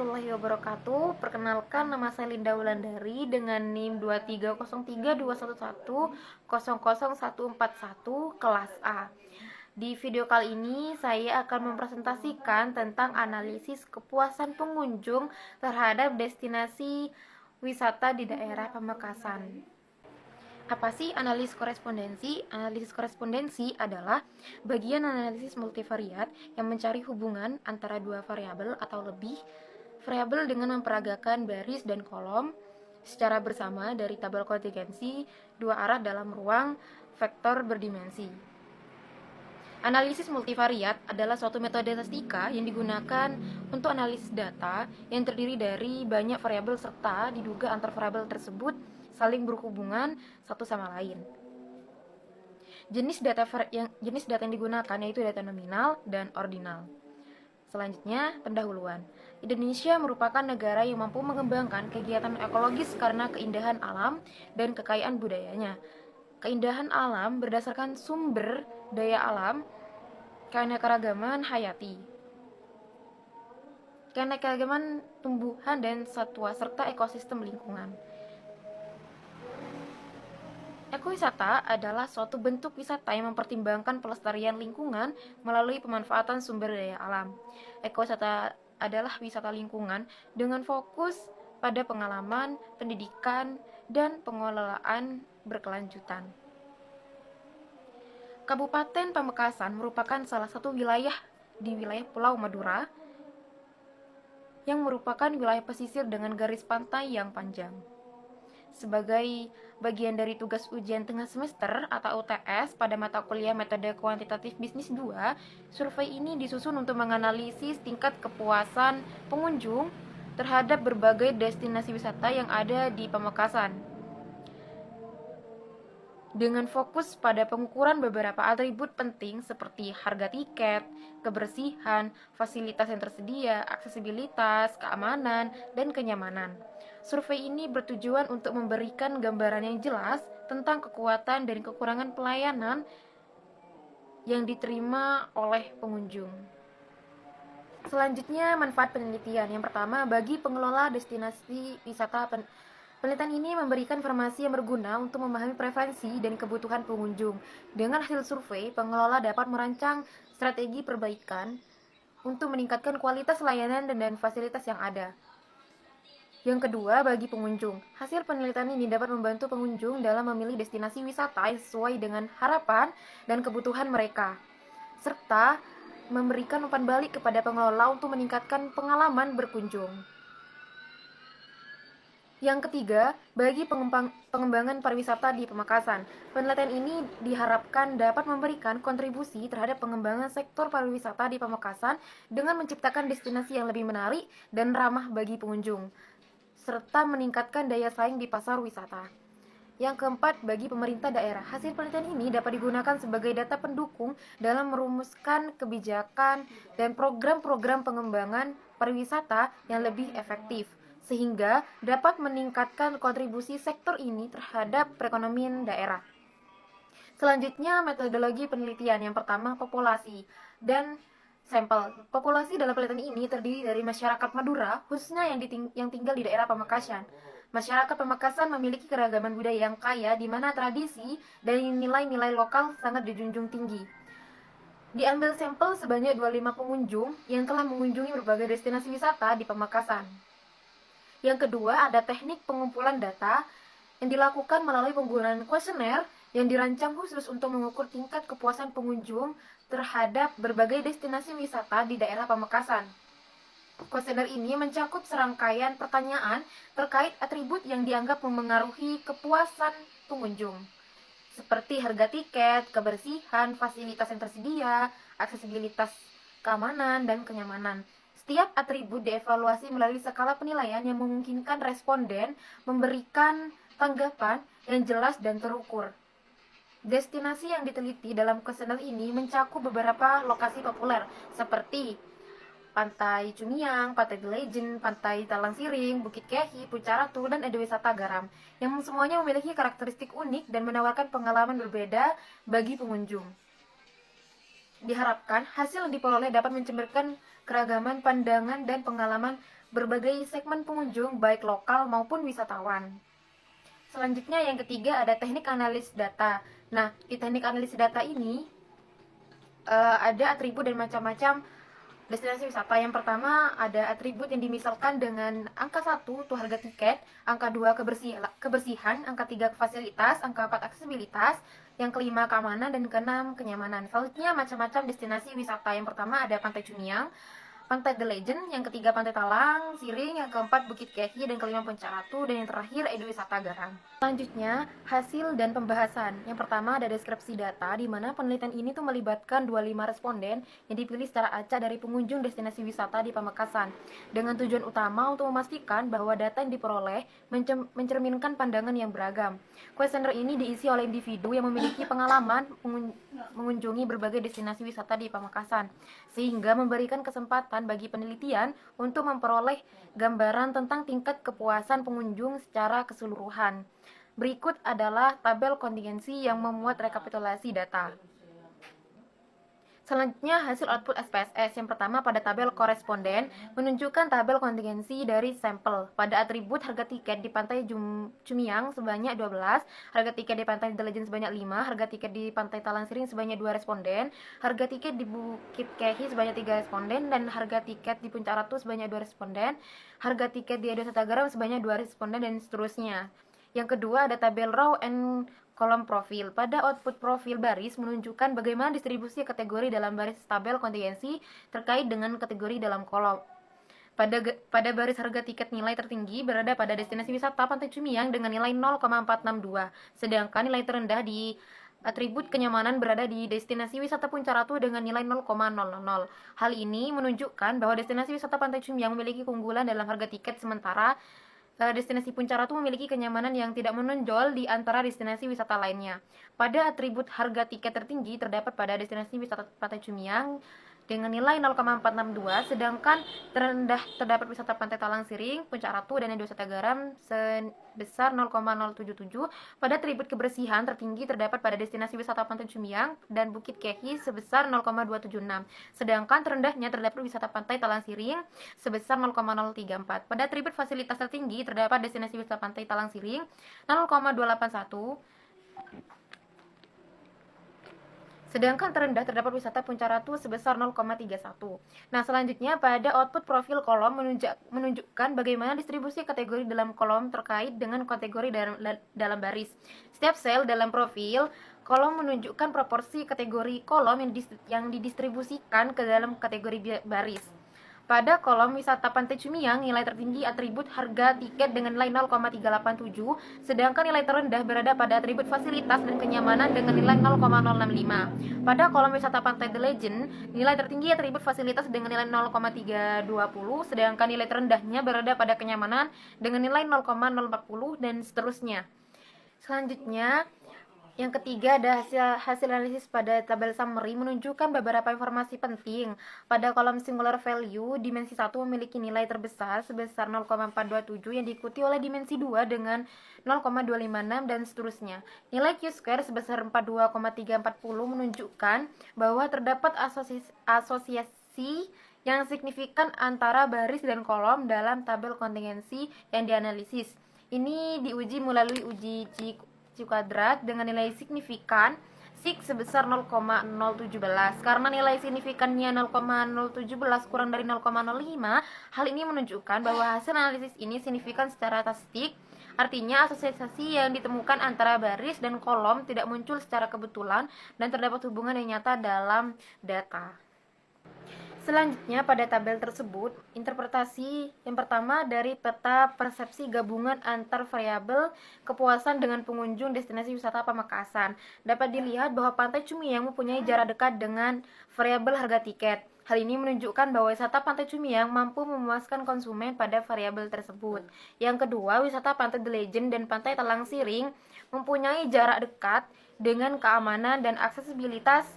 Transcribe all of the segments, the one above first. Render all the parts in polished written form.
warahmatullahi wabarakatuh. Perkenalkan, nama saya Linda Wulandari dengan NIM 2303211000141 kelas A. Di video kali ini saya akan mempresentasikan tentang analisis kepuasan pengunjung terhadap destinasi wisata di daerah Pamekasan. Apa sih analisis korespondensi? Analisis korespondensi adalah bagian analisis multivariat yang mencari hubungan antara dua variabel atau lebih variabel dengan memperagakan baris dan kolom secara bersama dari tabel kontingensi dua arah dalam ruang vektor berdimensi. Analisis multivariat adalah suatu metode statistika yang digunakan untuk analisis data yang terdiri dari banyak variabel serta diduga antar variabel tersebut saling berhubungan satu sama lain. Jenis data yang digunakan yaitu data nominal dan ordinal. Selanjutnya, pendahuluan. Indonesia merupakan negara yang mampu mengembangkan kegiatan ekologis karena keindahan alam dan kekayaan budayanya. Keindahan alam berdasarkan sumber daya alam, keanekaragaman hayati, keanekaragaman tumbuhan dan satwa, serta ekosistem lingkungan. Ekowisata adalah suatu bentuk wisata yang mempertimbangkan pelestarian lingkungan melalui pemanfaatan sumber daya alam. Ekowisata adalah wisata lingkungan dengan fokus pada pengalaman, pendidikan, dan pengelolaan berkelanjutan. Kabupaten Pamekasan merupakan salah satu wilayah di wilayah Pulau Madura yang merupakan wilayah pesisir dengan garis pantai yang panjang. Sebagai bagian dari tugas ujian tengah semester atau UTS pada mata kuliah metode kuantitatif bisnis 2, survei ini disusun untuk menganalisis tingkat kepuasan pengunjung terhadap berbagai destinasi wisata yang ada di Pamekasan. Dengan fokus pada pengukuran beberapa atribut penting seperti harga tiket, kebersihan, fasilitas yang tersedia, aksesibilitas, keamanan, dan kenyamanan. Survei ini bertujuan untuk memberikan gambaran yang jelas tentang kekuatan dan kekurangan pelayanan yang diterima oleh pengunjung. Selanjutnya, manfaat penelitian. Yang pertama, bagi pengelola destinasi wisata, penelitian ini memberikan informasi yang berguna untuk memahami preferensi dan kebutuhan pengunjung. Dengan hasil survei, pengelola dapat merancang strategi perbaikan untuk meningkatkan kualitas layanan dan fasilitas yang ada. Yang kedua, bagi pengunjung. Hasil penelitian ini dapat membantu pengunjung dalam memilih destinasi wisata yang sesuai dengan harapan dan kebutuhan mereka, serta memberikan umpan balik kepada pengelola untuk meningkatkan pengalaman berkunjung. Yang ketiga, bagi pengembangan pariwisata di Pamekasan. Penelitian ini diharapkan dapat memberikan kontribusi terhadap pengembangan sektor pariwisata di Pamekasan dengan menciptakan destinasi yang lebih menarik dan ramah bagi pengunjung, serta meningkatkan daya saing di pasar wisata. Yang keempat, bagi pemerintah daerah. Hasil penelitian ini dapat digunakan sebagai data pendukung dalam merumuskan kebijakan dan program-program pengembangan pariwisata yang lebih efektif, sehingga dapat meningkatkan kontribusi sektor ini terhadap perekonomian daerah. Selanjutnya, metodologi penelitian. Yang pertama, populasi dan sampel. Populasi dalam penelitian ini terdiri dari masyarakat Madura, khususnya yang tinggal di daerah Pamekasan. Masyarakat Pamekasan memiliki keragaman budaya yang kaya, di mana tradisi dan nilai-nilai lokal sangat dijunjung tinggi. Diambil sampel sebanyak 25 pengunjung yang telah mengunjungi berbagai destinasi wisata di Pamekasan. Yang kedua, ada teknik pengumpulan data yang dilakukan melalui penggunaan kuesioner yang dirancang khusus untuk mengukur tingkat kepuasan pengunjung terhadap berbagai destinasi wisata di daerah Pamekasan. Kuesioner ini mencakup serangkaian pertanyaan terkait atribut yang dianggap memengaruhi kepuasan pengunjung, seperti harga tiket, kebersihan, fasilitas yang tersedia, aksesibilitas, keamanan, dan kenyamanan. Setiap atribut dievaluasi melalui skala penilaian yang memungkinkan responden memberikan tanggapan yang jelas dan terukur. Destinasi yang diteliti dalam kuesioner ini mencakup beberapa lokasi populer seperti Pantai Cuniang, Pantai The Legend, Pantai Talang Siring, Bukit Kehi, Puncak Ratu, dan Wisata Garam, yang semuanya memiliki karakteristik unik dan menawarkan pengalaman berbeda bagi pengunjung. Diharapkan hasil yang diperoleh dapat mencerminkan keragaman pandangan dan pengalaman berbagai segmen pengunjung baik lokal maupun wisatawan. Selanjutnya yang ketiga ada teknik analisis data. Nah, di teknik analisis data ini ada atribut dan macam-macam destinasi wisata. Yang pertama ada atribut yang dimisalkan dengan angka 1 itu harga tiket, angka 2 kebersihan, angka 3 fasilitas, angka 4 aksesibilitas, yang kelima keamanan, dan keenam kenyamanan. Selanjutnya macam-macam destinasi wisata. Yang pertama ada Pantai Cumiang, Pantai The Legend, yang ketiga Pantai Talang Siring, yang keempat Bukit Kehi, dan kelima Puncak Ratu, dan yang terakhir Edu Wisata Garam. Selanjutnya, hasil dan pembahasan. Yang pertama ada deskripsi data, di mana penelitian ini tuh melibatkan 25 responden yang dipilih secara acak dari pengunjung destinasi wisata di Pamekasan, dengan tujuan utama untuk memastikan bahwa data yang diperoleh mencerminkan pandangan yang beragam. Kuesioner ini diisi oleh individu yang memiliki pengalaman mengunjungi berbagai destinasi wisata di Pamekasan, sehingga memberikan kesempatan bagi penelitian untuk memperoleh gambaran tentang tingkat kepuasan pengunjung secara keseluruhan. Berikut adalah tabel kontingensi yang memuat rekapitulasi data. Selanjutnya hasil output SPSS. Yang pertama pada tabel koresponden menunjukkan tabel kontingensi dari sampel. Pada atribut harga tiket di Pantai Cumiang sebanyak 12, harga tiket di Pantai The Legend sebanyak 5, harga tiket di Pantai Talang Siring sebanyak 2 responden, harga tiket di Bukit Kehi sebanyak 3 responden, dan harga tiket di Puncak Ratu sebanyak 2 responden, harga tiket di Edu Wisata Garam sebanyak 2 responden, dan seterusnya. Yang kedua ada tabel row and kolom profil. Pada output profil baris menunjukkan bagaimana distribusi kategori dalam baris tabel kontingensi terkait dengan kategori dalam kolom. Pada baris harga tiket nilai tertinggi berada pada destinasi wisata Pantai Cumiang dengan nilai 0,462, sedangkan nilai terendah di atribut kenyamanan berada di destinasi wisata Puncak Ratu dengan nilai 0,000. Hal ini menunjukkan bahwa destinasi wisata Pantai Cumiang memiliki keunggulan dalam harga tiket, sementara destinasi Puncak Ratu memiliki kenyamanan yang tidak menonjol di antara destinasi wisata lainnya. Pada atribut harga tiket tertinggi terdapat pada destinasi wisata Pantai Cumiang dengan nilai 0,462, sedangkan terendah terdapat wisata Pantai Talang Siring, Puncak Ratu, dan Edu Wisata Garam sebesar 0,077. Pada atribut kebersihan tertinggi terdapat pada destinasi wisata Pantai Cumiang dan Bukit Kehi sebesar 0,276, sedangkan terendahnya terdapat wisata Pantai Talang Siring sebesar 0,034. Pada atribut fasilitas tertinggi terdapat destinasi wisata Pantai Talang Siring 0,281, sedangkan terendah terdapat wisata Puncak Ratu sebesar 0,31. Nah, selanjutnya pada output profil kolom menunjukkan bagaimana distribusi kategori dalam kolom terkait dengan kategori dalam baris. Setiap sel dalam profil kolom menunjukkan proporsi kategori kolom yang didistribusikan ke dalam kategori baris. Pada kolom wisata Pantai Cumiang, nilai tertinggi atribut harga tiket dengan nilai 0,387, sedangkan nilai terendah berada pada atribut fasilitas dan kenyamanan dengan nilai 0,065. Pada kolom wisata Pantai The Legend, nilai tertinggi atribut fasilitas dengan nilai 0,320, sedangkan nilai terendahnya berada pada kenyamanan dengan nilai 0,040, dan seterusnya. Selanjutnya, yang ketiga ada hasil analisis pada tabel summary menunjukkan beberapa informasi penting. Pada kolom singular value, dimensi 1 memiliki nilai terbesar sebesar 0,427 yang diikuti oleh dimensi 2 dengan 0,256 dan seterusnya. Nilai Q-square sebesar 42,340 menunjukkan bahwa terdapat asosiasi yang signifikan antara baris dan kolom dalam tabel kontingensi yang dianalisis. Ini diuji melalui uji kuadrat dengan nilai signifikan SIG sebesar 0,017. Karena nilai signifikannya 0,017 kurang dari 0,05, hal ini menunjukkan bahwa hasil analisis ini signifikan secara statistik. Artinya asosiasi yang ditemukan antara baris dan kolom tidak muncul secara kebetulan dan terdapat hubungan yang nyata dalam data. Selanjutnya pada tabel tersebut, interpretasi yang pertama dari peta persepsi gabungan antar variabel kepuasan dengan pengunjung destinasi wisata Pamekasan. Dapat dilihat bahwa Pantai Cumiang mempunyai jarak dekat dengan variabel harga tiket. Hal ini menunjukkan bahwa wisata Pantai Cumiang mampu memuaskan konsumen pada variabel tersebut. Yang kedua, wisata Pantai The Legend dan Pantai Talang Siring mempunyai jarak dekat dengan keamanan dan aksesibilitas.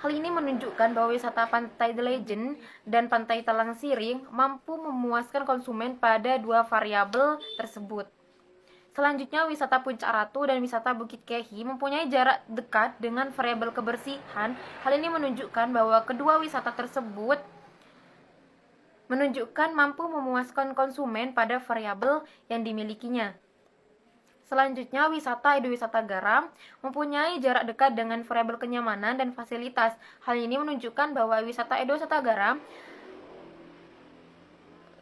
Hal ini menunjukkan bahwa wisata Pantai The Legend dan Pantai Talang Siring mampu memuaskan konsumen pada dua variabel tersebut. Selanjutnya, wisata Puncak Ratu dan wisata Bukit Kehi mempunyai jarak dekat dengan variabel kebersihan. Hal ini menunjukkan bahwa kedua wisata tersebut menunjukkan mampu memuaskan konsumen pada variabel yang dimilikinya. Selanjutnya, wisata eduwisata garam mempunyai jarak dekat dengan variabel kenyamanan dan fasilitas. Hal ini menunjukkan bahwa wisata eduwisata garam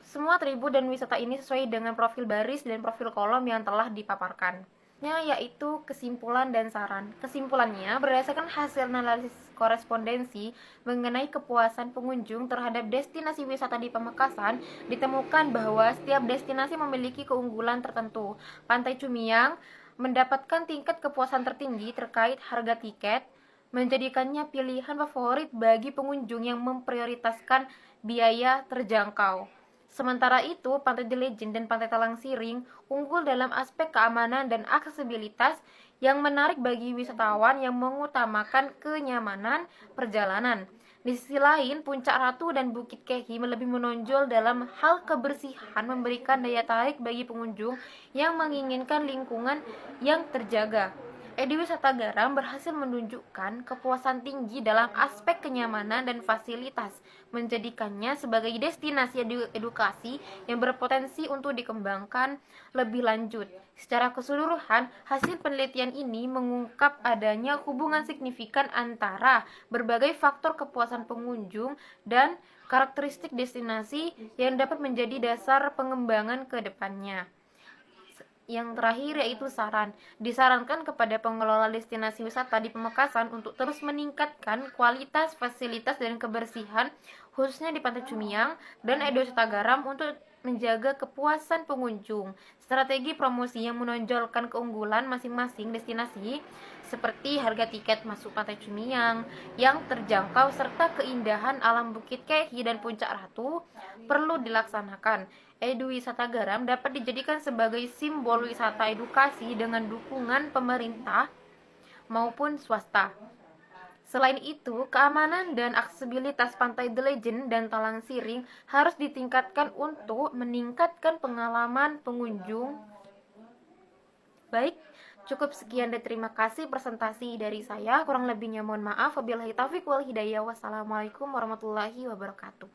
semua atribut dan wisata ini sesuai dengan profil baris dan profil kolom yang telah dipaparkan. Yaitu kesimpulan dan saran. Kesimpulannya, berdasarkan hasil analisis korespondensi mengenai kepuasan pengunjung terhadap destinasi wisata di Pamekasan, ditemukan bahwa setiap destinasi memiliki keunggulan tertentu. Pantai Cumiang mendapatkan tingkat kepuasan tertinggi terkait harga tiket, menjadikannya pilihan favorit bagi pengunjung yang memprioritaskan biaya terjangkau. Sementara itu, Pantai The Legend dan Pantai Talang Siring unggul dalam aspek keamanan dan aksesibilitas yang menarik bagi wisatawan yang mengutamakan kenyamanan perjalanan. Di sisi lain, Puncak Ratu dan Bukit Kehi lebih menonjol dalam hal kebersihan, memberikan daya tarik bagi pengunjung yang menginginkan lingkungan yang terjaga. Eduwisata Garam berhasil menunjukkan kepuasan tinggi dalam aspek kenyamanan dan fasilitas, menjadikannya sebagai destinasi edukasi yang berpotensi untuk dikembangkan lebih lanjut. Secara keseluruhan, hasil penelitian ini mengungkap adanya hubungan signifikan antara berbagai faktor kepuasan pengunjung dan karakteristik destinasi yang dapat menjadi dasar pengembangan ke depannya. Yang terakhir yaitu saran. Disarankan kepada pengelola destinasi wisata di Pamekasan untuk terus meningkatkan kualitas, fasilitas, dan kebersihan khususnya di Pantai Cumiang dan Eduwisata Garam untuk menjaga kepuasan pengunjung. Strategi promosi yang menonjolkan keunggulan masing-masing destinasi seperti harga tiket masuk Pantai Cumiang yang terjangkau serta keindahan alam Bukit Kehi dan Puncak Ratu perlu dilaksanakan. Eduwisata Garam dapat dijadikan sebagai simbol wisata edukasi dengan dukungan pemerintah maupun swasta. Selain itu, keamanan dan aksesibilitas Pantai The Legend dan Talang Siring harus ditingkatkan untuk meningkatkan pengalaman pengunjung. Baik, cukup sekian dan terima kasih presentasi dari saya. Kurang lebihnya mohon maaf. Wabillahi taufiq wal hidayah. Wassalamualaikum warahmatullahi wabarakatuh.